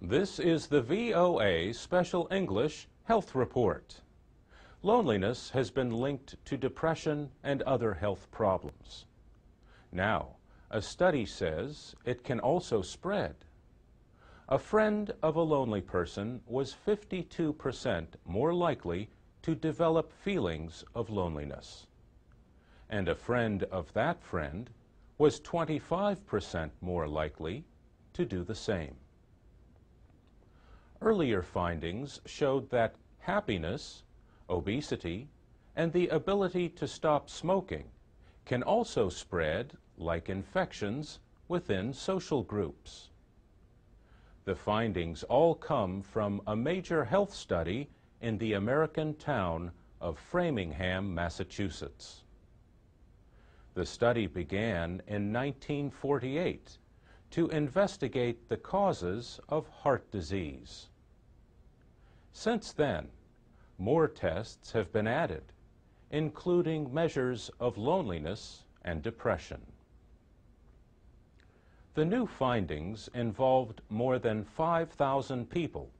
This is the VOA Special English Health Report. Loneliness has been linked to depression and other health problems. Now, a study says it can also spread. A friend of a lonely person was 52% more likely to develop feelings of loneliness. And a friend of that friend was 25% more likely to do the same. Earlier findings showed that happiness, obesity, and the ability to stop smoking can also spread, like infections, within social groups. The findings all come from a major health study in the American town of Framingham, Massachusetts. The study began in 1948 to investigate the causes of heart disease. Since then, more tests have been added, including measures of loneliness and depression. The new findings involved more than 5,000 people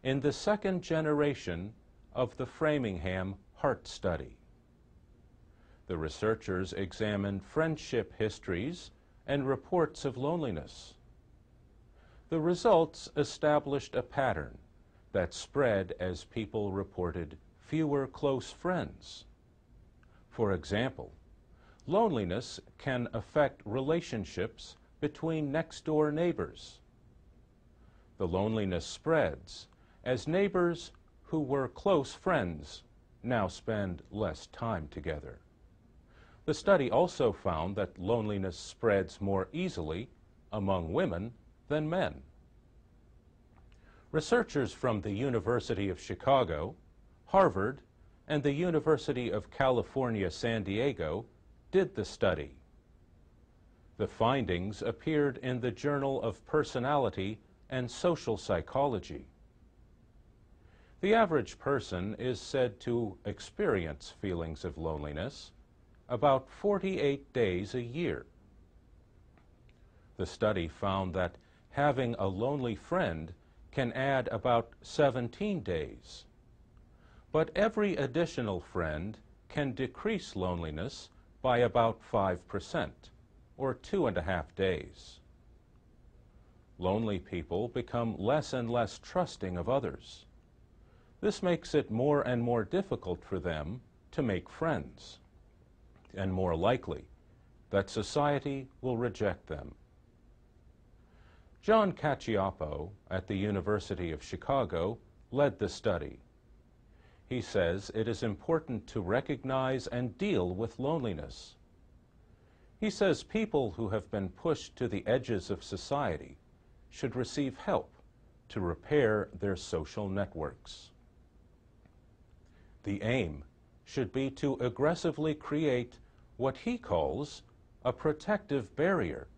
in the second generation of the Framingham Heart Study. The researchers examined friendship histories and reports of loneliness. The results established a pattern that spread as people reported fewer close friends. For example, loneliness can affect relationships between next-door neighbors. The loneliness spreads as neighbors who were close friends now spend less time together. The study also found that loneliness spreads more easily among women than men. Researchers from the University of Chicago, Harvard, and the University of California, San Diego did the study. The findings appeared in the Journal of Personality and Social Psychology. The average person is said to experience feelings of loneliness about 48 days a year. The study found that having a lonely friend can add about 17 days. But every additional friend can decrease loneliness by about 5%, or 2.5 days. Lonely people become less and less trusting of others. This makes it more and more difficult for them to make friends, and more likely that society will reject them. John Cacioppo at the University of Chicago led the study. He says it is important to recognize and deal with loneliness. He says people who have been pushed to the edges of society should receive help to repair their social networks. The aim should be to aggressively create what he calls a protective barrier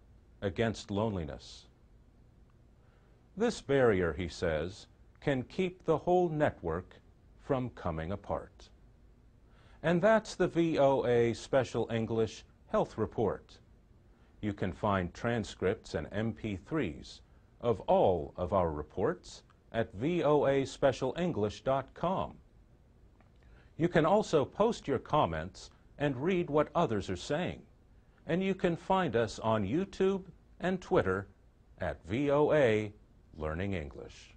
against loneliness. This barrier, he says, can keep the whole network from coming apart. And that's the VOA Special English Health Report. You can find transcripts and MP3s of all of our reports at voaspecialenglish.com. You can also post your comments and read what others are saying. And you can find us on YouTube and Twitter at VOA Learning English.